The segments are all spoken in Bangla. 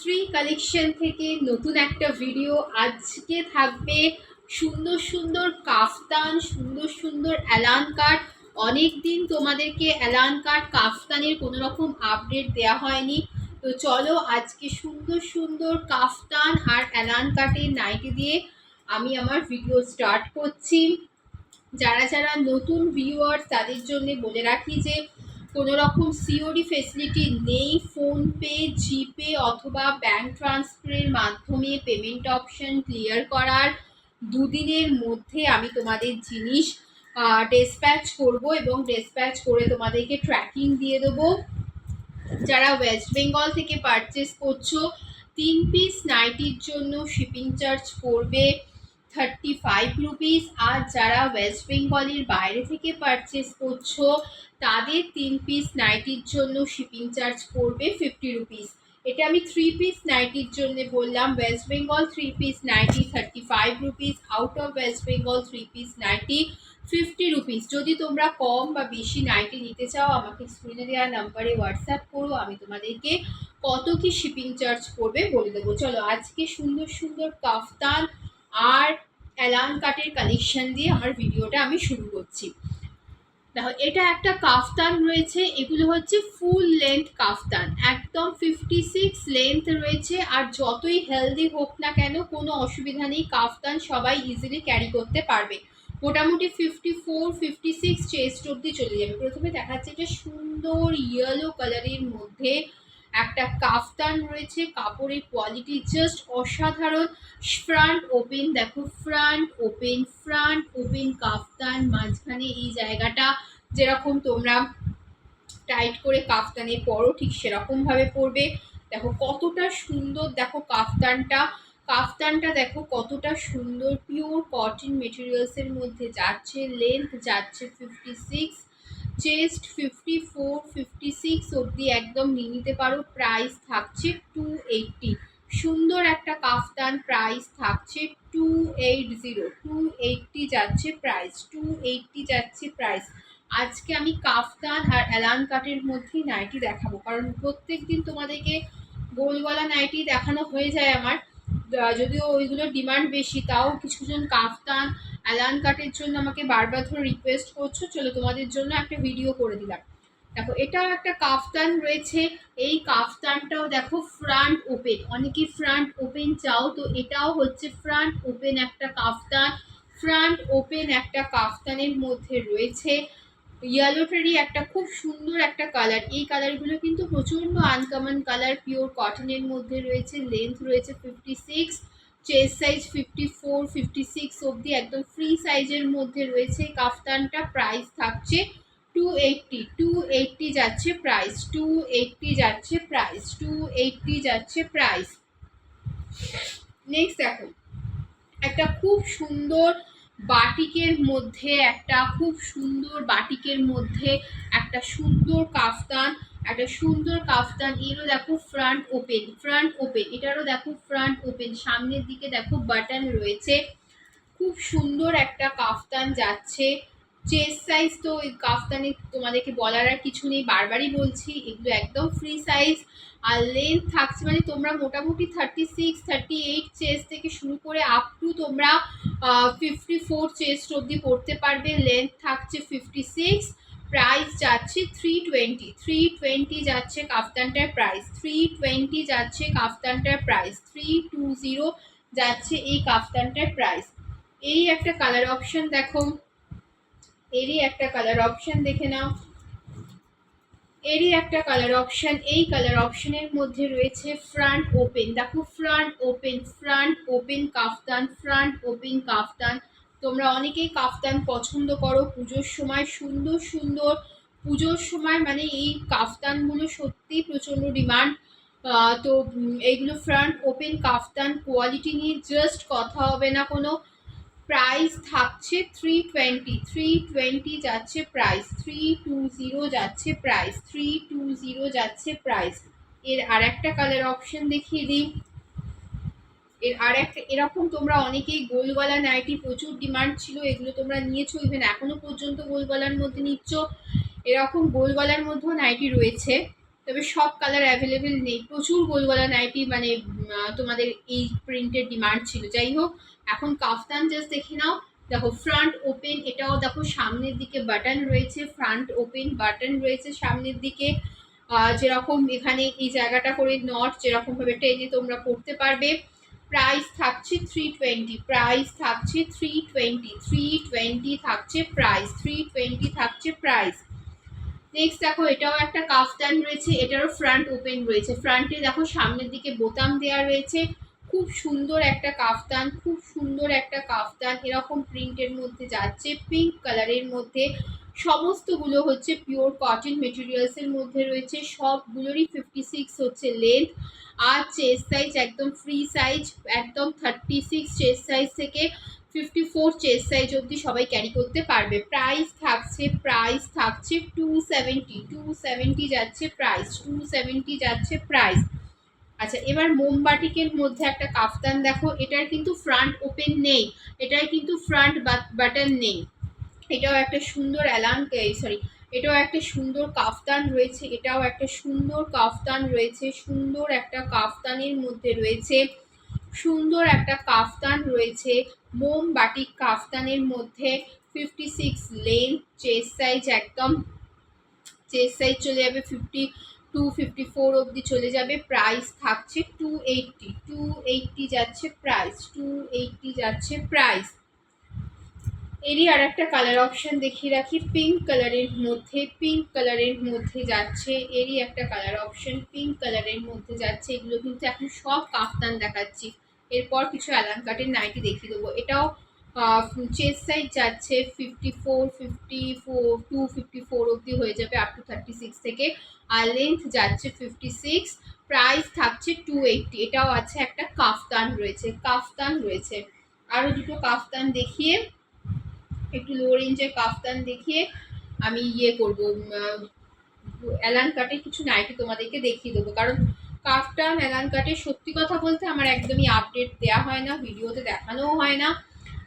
ফ্রি কালেকশন থেকে নতুন একটা ভিডিও। আজকে থাকবে সুন্দর সুন্দর কাফতান, সুন্দর সুন্দর অ্যালান কাট। অনেক দিন তোমাদেরকে অ্যালান কাট কাফতানের কোনো রকম আপডেট দেওয়া হয়নি, তো চলো আজকে সুন্দর সুন্দর কাফতান আর অ্যালান কাটের নাইটি দিয়ে আমি আমার ভিডিও স্টার্ট করছি। যারা যারা নতুন ভিউয়ার্স তাদের জন্য বলে রাখি যে কোনো রকম সিওডি ফেসিলিটি নেই। ফোনপে, জিপে অথবা ব্যাঙ্ক ট্রান্সফারের মাধ্যমে পেমেন্ট অপশন ক্লিয়ার করার দুদিনের মধ্যে আমি তোমাদের জিনিস ডিসপ্যাচ করব এবং ডিসপ্যাচ করে তোমাদেরকে ট্র্যাকিং দিয়ে দেবো। যারা ওয়েস্ট বেঙ্গল থেকে পারচেস করছো 3 পিস নাইটির জন্য শিপিং চার্জ পড়বে 35 রুপিস। আর যারা ওয়েস্ট বেঙ্গলের বাইরে থেকে পারচেস করছো তাদের 3 পিস নাইটির জন্য শিপিং চার্জ পড়বে 50 রুপিস। এটা আমি 3 পিস নাইটির জন্য বললাম। West Bengal 3 piece nighty 35 rupees, out of West Bengal 3 piece nighty 50 rupees. যদি তোমরা কম বা বেশি নাইটি নিতে চাও আমাকে স্ক্রিনে দেওয়া নাম্বারে হোয়াটসঅ্যাপ করো, আমি তোমাদেরকে কত কি শিপিং চার্জ পড়বে বলে দেবো। চলো আজকে সুন্দর সুন্দর কাফতান আর অ্যালান কাটের কালেকশন দিয়ে আমার ভিডিওটা আমি শুরু করছি। দেখো এটা একটা কাফতান রয়েছে, এগুলো হচ্ছে ফুল লেন্থ কাফতান, একদম 56 লেন্থ রয়েছে। আর যতই হেলদি হোক না কেন কোনো অসুবিধা নেই, কাফতান সবাই ইজিলি ক্যারি করতে পারবে। মোটামুটি 54 56 চেস্ট অব্দি চলে যাবে। প্রথমে দেখাচ্ছে যে সুন্দর ইয়েলো কালারের মধ্যে একটা কাফতান রয়েছে, কাপড়ের কোয়ালিটি জাস্ট অসাধারণ। ফ্রন্ট ওপেন দেখো, ফ্রন্ট ওপেন কাফতান। মাঝখানে এই জায়গাটা যেরকম তোমরা টাইট করে কাফতানে পরো ঠিক সেরকম ভাবে পরবে। দেখো কতটা সুন্দর, দেখো কাফতানটা দেখো কতটা সুন্দর, পিওর কটন মেটেরিয়ালসের মধ্যে যাচ্ছে। লেন্থ যাচ্ছে 56, চেস্ট 54 56 অবধি একদম নিয়ে নিতে পারো। প্রাইস থাকছে 280। সুন্দর একটা কাফতান, প্রাইস থাকছে 280 যাচ্ছে প্রাইস, 280 যাচ্ছে প্রাইস। আজকে আমি কাফতান আর অ্যালান কাটের মধ্যেই নাইটি দেখাবো, কারণ প্রত্যেক দিন তোমাদেরকে গোলগলা নাইটি দেখানো হয়ে যায় আমার, যদিও ওইগুলো ডিমান্ড বেশি, তাও কিছুজন কাফতান অ্যালান কাটের জন্য আমাকে বারবার ধরে রিকোয়েস্ট করছো, চলো তোমাদের জন্য একটা ভিডিও করে দিলাম। দেখো এটাও একটা কাফতান রয়েছে, এই কাফতানটাও দেখো ফ্রন্ট ওপেন, অনেকে ফ্রন্ট ওপেন চাও, তো এটাও হচ্ছে ফ্রন্ট ওপেন একটা কাফতান। ফ্রন্ট ওপেন একটা কাফতানের মধ্যে রয়েছে ইয়েলোটারই একটা খুব সুন্দর একটা কালার। এই কালারগুলো কিন্তু প্রচণ্ড আনকমন কালার, পিওর কটনের মধ্যে রয়েছে। লেন্থ রয়েছে 56, চেস্ট সাইজ 54 56 অবধি একদম ফ্রি সাইজের মধ্যে রয়েছে কাফতানটা। প্রাইস থাকছে 280 যাচ্ছে প্রাইস, 280 যাচ্ছে প্রাইস, 280 যাচ্ছে প্রাইস। নেক্সট দেখো একটা খুব সুন্দর বাটিকের মধ্যে একটা সুন্দর কাফতান, এরও দেখো ফ্রন্ট ওপেন, এটারও দেখো ফ্রন্ট ওপেন, সামনের দিকে দেখো বাটন রয়েছে। খুব সুন্দর একটা কাফতান যাচ্ছে। চেস্ট সাইজ তো ওই কাফতানে তোমাদেরকে বলার আর কিছু নেই, বারবারই বলছি এগুলো একদম ফ্রি সাইজ। আর লেন্থ থাকছে মানে তোমরা মোটামুটি 36 38 চেস্ট থেকে শুরু করে আপ টু তোমরা 54 চেস্ট অবধি পড়তে পারবে। লেন্থ থাকছে 56, প্রাইস যাচ্ছে 320 যাচ্ছে কাফতানটার প্রাইস, 320 যাচ্ছে কাফতানটার প্রাইস, 320 যাচ্ছে এই কাফতানটার প্রাইস। এই একটা কালার অপশন দেখো, এরই একটা কালার অপশন দেখে নাও, এই কালার অপশনের মধ্যে রয়েছে ফ্রন্ট ওপেন। দেখো ফ্রন্ট ওপেন কাফতান। তোমরা অনেকেই কাফতান পছন্দ করো পুজোর সময়, সুন্দর সুন্দর পুজোর সময়, মানে এই কাফতানগুলো সত্যিই প্রচণ্ড ডিমান্ড। তো এইগুলো ফ্রন্ট ওপেন কাফতান, কোয়ালিটি নিয়ে জাস্ট কথা হবে না কোনো। প্রাইস থাকছে 320 যাচ্ছে প্রাইস, 320 যাচ্ছে প্রাইস, 320 যাচ্ছে প্রাইস। এর আর একটা কালার অপশন দেখিয়ে দিই। এর আর একটা এরকম তোমরা অনেকেই গোল গলা নাইটি প্রচুর ডিমান্ড ছিল, এগুলো তোমরা নিয়েছো, ইভেন এখনো পর্যন্ত গোল গলার মধ্যে নিচ্ছ। এরকম গোল গলার মধ্যেও নাইটি রয়েছে, তবে সব কালার অ্যাভেলেবেল নেই। প্রচুর গোলগলা নাইটি মানে তোমাদের এই প্রিন্টের ডিমান্ড ছিল। যাই হোক, এখন কাফতান জাস্ট দেখে নাও। দেখো ফ্রন্ট ওপেন, এটাও দেখো সামনের দিকে বাটন রয়েছে, ফ্রন্ট ওপেন বাটন রয়েছে সামনের দিকে। যেরকম এখানে এই জায়গাটা করে নট যেরকম ভাবে টেনে তোমরা পড়তে পারবে। প্রাইস থাকছে 320, প্রাইস থাকছে 320, 320 থাকছে প্রাইস, 320 থাকছে প্রাইস। নেক্সট দেখো এটাও একটা কাফতান রয়েছে, এটারও ফ্রন্ট ওপেন রয়েছে। ফ্রন্টে দেখো সামনের দিকে বোতাম দেওয়া রয়েছে। খুব সুন্দর একটা কাফতান, খুব সুন্দর একটা কাফতান, এরকম প্রিন্টের মধ্যে যাচ্ছে, পিঙ্ক কালারের মধ্যে। সমস্তগুলো হচ্ছে পিওর কটন মেটেরিয়ালসের মধ্যে রয়েছে, সবগুলোরই 56 হচ্ছে লেন্থ। আর চেস্ট সাইজ একদম ফ্রি সাইজ, একদম 36 চেস্ট সাইজ থেকে 54 চেস্ট সাইজ অবধি সবাই ক্যারি করতে পারবে। প্রাইস থাকছে 270, 270 যাচ্ছে প্রাইস, 270 যাচ্ছে প্রাইস। আচ্ছা, এবার মোমবাটিকের মধ্যে একটা কাফতান দেখো, এটার কিন্তু ফ্রন্ট ওপেন নেই, এটার কিন্তু ফ্রন্ট বাটন নেই। এটাও একটা সুন্দর এটাও একটা সুন্দর কাফতান রয়েছে, এটাও একটা সুন্দর কাফতান রয়েছে, সুন্দর একটা কাফতানের মধ্যে রয়েছে, সুন্দর একটা কাফতান রয়েছে মোমবাটিক কাফতানের মধ্যে। 56 লেন্থ, চেস্ট সাইজ একদম, চেস্ট সাইজ চলে যাবে 52, 54 অবধি চলে যাবে। প্রাইস থাকছে 280, 280 যাচ্ছে প্রাইস, 280 যাচ্ছে প্রাইস। এরই আর একটা কালার অপশন দেখিয়ে রাখি, পিঙ্ক কালারের মধ্যে, পিঙ্ক কালারের মধ্যে যাচ্ছে, এরই একটা কালার অপশন পিঙ্ক কালারের মধ্যে যাচ্ছে। এগুলো কিন্তু এখন সব কাফতান দেখাচ্ছি, এরপর কিছু অ্যালান কাটের নাইটি দেখিয়ে দেবো। এটাও চেস্ট সাইজ যাচ্ছে 54, 54, 254 অবধি হয়ে যাবে, আপ টু 36 থেকে। আর লেন্থ যাচ্ছে 56, প্রাইস থাকছে 280। এটাও আছে একটা কাফতান রয়েছে, কাফতান রয়েছে। আরও দুটো কাফতান দেখিয়ে, একটু লো রেঞ্জের কাফতান দেখিয়ে আমি করব, অ্যালান কাটের কিছু নাইটি তোমাদেরকে দেখিয়ে দেবো। কারণ কাফতান অ্যালান কাটের সত্যি কথা বলতে আমার একদমই আপডেট দেওয়া হয় না, ভিডিওতে দেখানোও হয় না।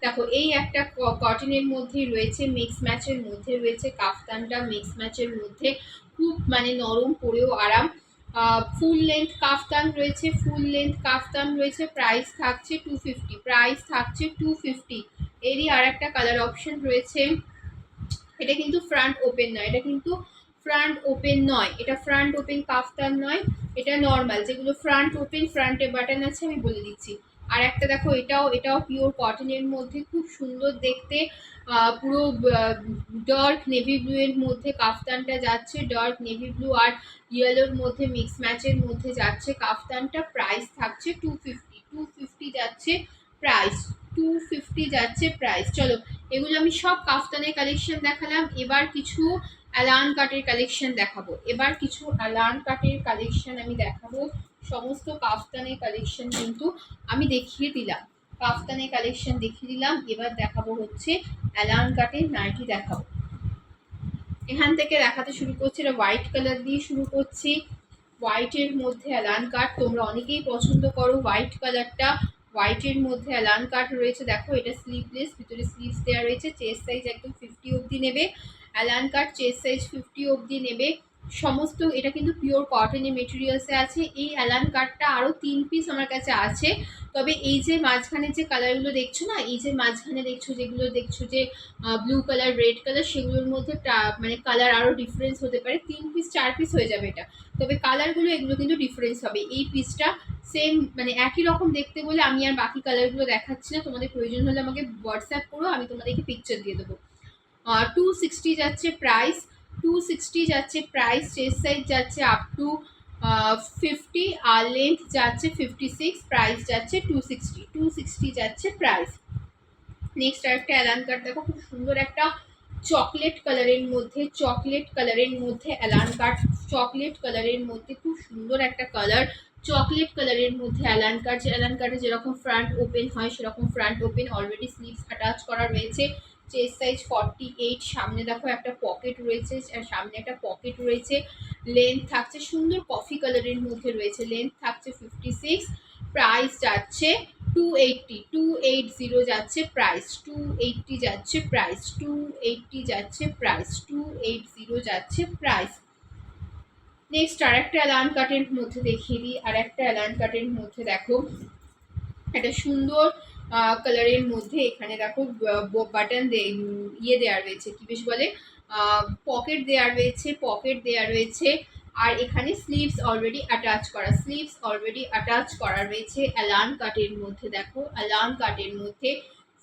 দেখো এই একটা কটনের মধ্যেই রয়েছে, মিক্স ম্যাচের মধ্যে রয়েছে কাফতানটা, মিক্স ম্যাচের মধ্যে খুব মানে নরম, পরেও আরাম। ফুল লেন্থ কাফতান রয়েছে, ফুল লেন্থ কাফতান রয়েছে। প্রাইস থাকছে 250, প্রাইস থাকছে 250। এরই আর একটা কালার অপশন রয়েছে, এটা কিন্তু ফ্রন্ট ওপেন নয়, এটা কিন্তু ফ্রন্ট ওপেন নয়, এটা ফ্রন্ট ওপেন কাফতান নয়, এটা নর্মাল। যেগুলো ফ্রন্ট ওপেন, ফ্রন্টে বাটন আছে আমি বলে দিচ্ছি। আর একটা দেখো, এটাও পিওর কটনের মধ্যে, খুব সুন্দর দেখতে, পুরো ডার্ক নেভি ব্লু এর মধ্যে কাফতানটা যাচ্ছে, ডার্ক নেভি ব্লু আর ইয়েলোর মধ্যে মিক্স ম্যাচের মধ্যে যাচ্ছে কাফতানটা। প্রাইস থাকছে 250, 250 যাচ্ছে প্রাইস, 250 যাচ্ছে প্রাইস। চলো, এগুলো আমি সব কাফতানের কালেকশন দেখালাম। এবার কিছু অ্যালান কাটের কালেকশন দেখাবো, এবার কিছু অ্যালান কাটের কালেকশন আমি দেখাবো। সমস্ত কাফতানের কালেকশন কিন্তু আমি দেখিয়ে দিলাম, কাফতানের কালেকশন দেখিয়ে দিলাম। এবার দেখাবো হচ্ছে অ্যালান কাটের নাইটি দেখাবো। এখান থেকে দেখাতে শুরু করছি, এটা হোয়াইট কালার দিয়ে শুরু করছি। হোয়াইটের মধ্যে অ্যালান কাট তোমরা অনেকেই পছন্দ করো, হোয়াইট কালারটা, হোয়াইটের মধ্যে অ্যালান কাট রয়েছে। দেখো এটা স্লিভলেস, ভিতরে স্লিভস দেওয়া রয়েছে। চেস্ট সাইজ একদম 50 অবধি নেবে অ্যালান কাট, চেস্ট সাইজ 50 অবধি নেবে সমস্ত। এটা কিন্তু পিওর কটনের মেটেরিয়ালসে আছে। এই অ্যালান কাটটা আরও 3 পিস আমার কাছে আছে। তবে এই যে মাঝখানে যে কালারগুলো দেখছো না, এই যে মাঝখানে দেখছো, যেগুলো দেখছো যে ব্লু কালার, রেড কালার, সেগুলোর মধ্যে মানে কালার আরও ডিফারেন্স হতে পারে। 3 পিস 4 পিস হয়ে যাবে এটা, তবে কালারগুলো এগুলো কিন্তু ডিফারেন্স হবে। এই পিসটা সেম মানে একই রকম দেখতে বলে আমি আর বাকি কালারগুলো দেখাচ্ছি না, তোমাদের প্রয়োজন হলে আমাকে হোয়াটসঅ্যাপ করো, আমি তোমাদেরকে পিকচার দিয়ে দেবো। 260 যাচ্ছে প্রাইস, 260 যাচ্ছে প্রাইস। চেস্ট সাইজ যাচ্ছে আপ টু 50 আর লেন্থ যাচ্ছে 56, প্রাইস যাচ্ছে 260, 260 যাচ্ছে প্রাইস। নেক্সট আরেকটা অ্যালান কাট দেখো, খুব সুন্দর একটা চকলেট কালারের মধ্যে, চকলেট কালারের মধ্যে অ্যালান কাট, চকলেট কালারের মধ্যে খুব সুন্দর একটা কালার, চকলেট কালারের মধ্যে অ্যালান কাট। অ্যালান কাটে যেরকম ফ্রন্ট ওপেন হয় সেরকম front open, already sleeves attach করা রয়েছে। চেস্ট সাইজ 48, সামনে দেখো একটা পকেট রয়েছে, সামনে একটা পকেট রয়েছে। লেন্থ থাকছে সুন্দর কফি কালারের মধ্যে রয়েছে, লেন্থ থাকছে 56, প্রাইস যাচ্ছে 280, 280 যাচ্ছে প্রাইস, 280 যাচ্ছে প্রাইস, 280 যাচ্ছে প্রাইস, 280 যাচ্ছে প্রাইস। নেক্সট আর একটা অ্যালান কাটের মধ্যে দেখিয়ে দিই। আর একটা অ্যালান কাটের মধ্যে দেখো একটা সুন্দর কালারের মধ্যে এখানে দেখো বাটন ইয়ে দেওয়া রয়েছে, কি বেশ বলে, পকেট দেওয়া রয়েছে, পকেট দেওয়া রয়েছে। আর এখানে স্লিভস অলরেডি অ্যাটাচ করা, স্লিভস অলরেডি অ্যাটাচ করা রয়েছে অ্যালান কাটের মধ্যে। দেখো অ্যালান কাটের মধ্যে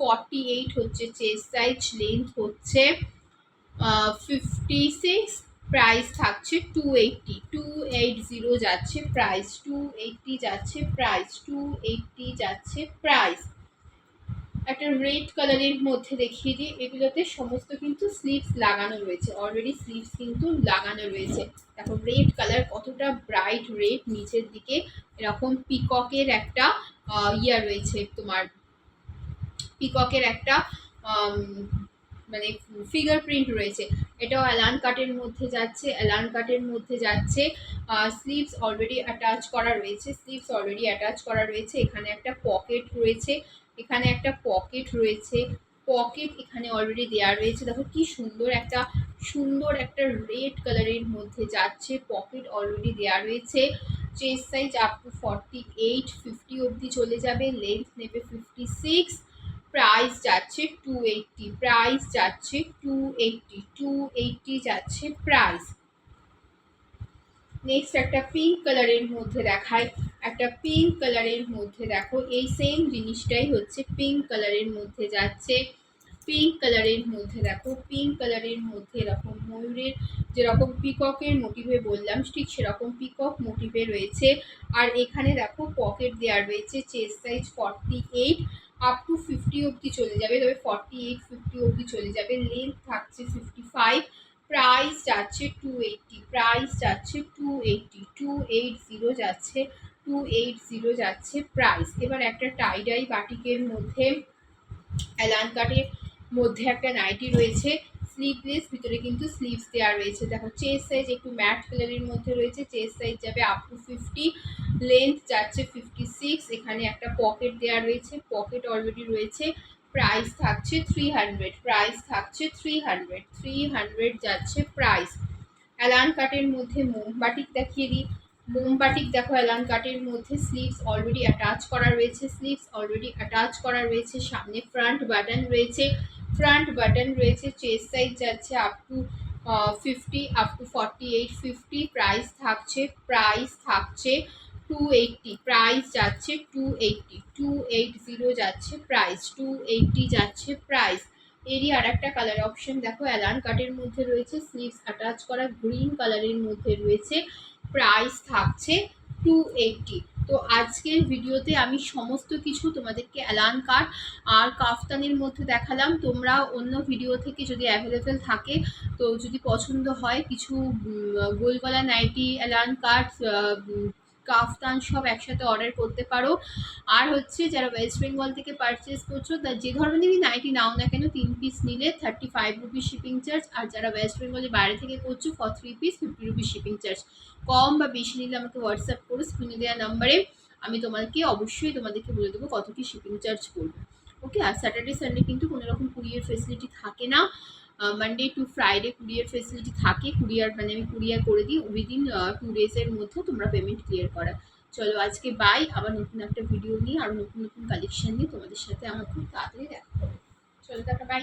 48 হচ্ছে চেস্ট সাইজ, লেন্থ হচ্ছে 56, প্রাইস থাকছে 280 যাচ্ছে প্রাইস, 280 যাচ্ছে প্রাইস, 280 যাচ্ছে প্রাইস। একটা রেড কালারের মধ্যে দেখিয়ে দিই, এগুলোতে সমস্ত কিন্তু স্লিভস লাগানো রয়েছে, অলরেডি স্লিভস কিন্তু লাগানো রয়েছে। দেখো রেড কালার কতটা ব্রাইট রেড, নিচের দিকে এরকম পিককের একটা ইয়া রয়েছে, তোমার পিককের একটা মানে ফিঙ্গারপ্রিন্ট রয়েছে। এটাও অ্যালান কাটের মধ্যে যাচ্ছে, অ্যালান কাটের মধ্যে যাচ্ছে। স্লিভস অলরেডি অ্যাটাচ করা রয়েছে, স্লিভস অলরেডি অ্যাটাচ করা রয়েছে। এখানে একটা পকেট রয়েছে, এখানে একটা পকেট রয়েছে, পকেট এখানে অলরেডি দেওয়া রয়েছে। দেখো কি সুন্দর একটা রেড কালারের মধ্যে যাচ্ছে, পকেট অলরেডি দেওয়া রয়েছে। চেস্ট সাইজ আপ টু 48, 50 অবধি চলে যাবে, লেন্থ নেবে 56, প্রাইস যাচ্ছে 280, প্রাইস যাচ্ছে 280 যাচ্ছে প্রাইস। নেক্সট একটা পিঙ্ক কালারের মধ্যে দেখায়, একটা পিঙ্ক কালারের মধ্যে দেখো এই সেম জিনিসটাই হচ্ছে পিঙ্ক কালারের মধ্যে যাচ্ছে। পিঙ্ক কালারের মধ্যে দেখো, পিঙ্ক কালারের মধ্যে এরকম ময়ূরের যেরকম পিককের মোটিভে বললাম ঠিক সেরকম পিকক মোটিভে রয়েছে। আর এখানে দেখো পকেট দেওয়া রয়েছে, চেস্ট সাইজ 48 আপ টু 50 অবধি চলে যাবে, তবে 48 50 অবধি চলে যাবে, লেন্থ থাকছে 55, প্রাইস যাচ্ছে 280, প্রাইস যাচ্ছে 280 যাচ্ছে, 280 যাচ্ছে প্রাইস। এবার একটা টাইডাই বাটিকের মধ্যে অ্যালান কাটের মধ্যে একটা নাইটি রয়েছে, স্লিভলেস, ভিতরে কিন্তু স্লিভস দেওয়া রয়েছে। দেখো চেস্ট সাইজ একটু ম্যাট কালারের মধ্যে রয়েছে, চেস্ট সাইজ যাবে আপ টু 50, লেন্থ যাচ্ছে 56। এখানে একটা পকেট দেওয়া রয়েছে, পকেট অলরেডি রয়েছে, প্রাইস থাকছে 300, প্রাইস থাকছে 300 যাচ্ছে প্রাইস। অ্যালান কাটের মধ্যে মোমবাটিক দেখিয়ে দিই। মোমবাটিক দেখো অ্যালান কাটের মধ্যে স্লিভস অলরেডি অ্যাটাচ করা রয়েছে, স্লিভস অলরেডি অ্যাটাচ করা রয়েছে, সামনে ফ্রন্ট বাটন রয়েছে, ফ্রন্ট বাটন রয়েছে। চেস্ট সাইজ যাচ্ছে up to 50, up to 48 50, price থাকছে 280, প্রাইস যাচ্ছে 280 যাচ্ছে প্রাইস, 280 যাচ্ছে প্রাইস। এরই আর একটা কালার অপশন দেখো অ্যালান কাটের মধ্যে রয়েছে, স্লিভস অ্যাটাচ করা গ্রিন কালারের মধ্যে রয়েছে, প্রাইস থাকছে 280। তো আজকের ভিডিওতে আমি সমস্ত কিছু তোমাদেরকে অ্যালান কাট আর কাফতানের মধ্যে দেখালাম। তোমরা অন্য ভিডিও থেকে যদি অ্যাভেলেবেল থাকে, তো যদি পছন্দ হয় কিছু গোল গলা নাইটি, অ্যালান কাট, কাফতান সব একসাথে অর্ডার করতে পারো। আর হচ্ছে যারা ওয়েস্ট বেঙ্গল থেকে পারচেস করছো, তার যে ধরনেরই নাইটি নাও না কেন 3 পিস নিলে 35 রুপিস শিপিং চার্জ। আর যারা ওয়েস্ট বেঙ্গলের বাইরে থেকে করছো for 3 piece 50 rupees shipping charge. কম বা বেশি নিলে আমাকে হোয়াটসঅ্যাপ করো স্ক্রিনে দেওয়া নাম্বারে, আমি তোমাদেরকে বলে দেবো কত কি শিপিং চার্জ পড়বে। ওকে। আর স্যাটারডে সানডে কিন্তু কোনো রকম কুরিয়ার ফেসিলিটি থাকে না, Monday to Friday courier facility থাকে। কুরিয়ার মানে আমি কুরিয়ার করে দিই উইদিন 2 ডেজের মধ্যে তোমরা পেমেন্ট ক্লিয়ার করা। চলো আজকে বাই, আবার নতুন একটা ভিডিও নিয়ে আর নতুন কালেকশন নিয়ে তোমাদের সাথে আমার খুব তাড়াতাড়ি দেখা হবে। চলো টাটা, বাই।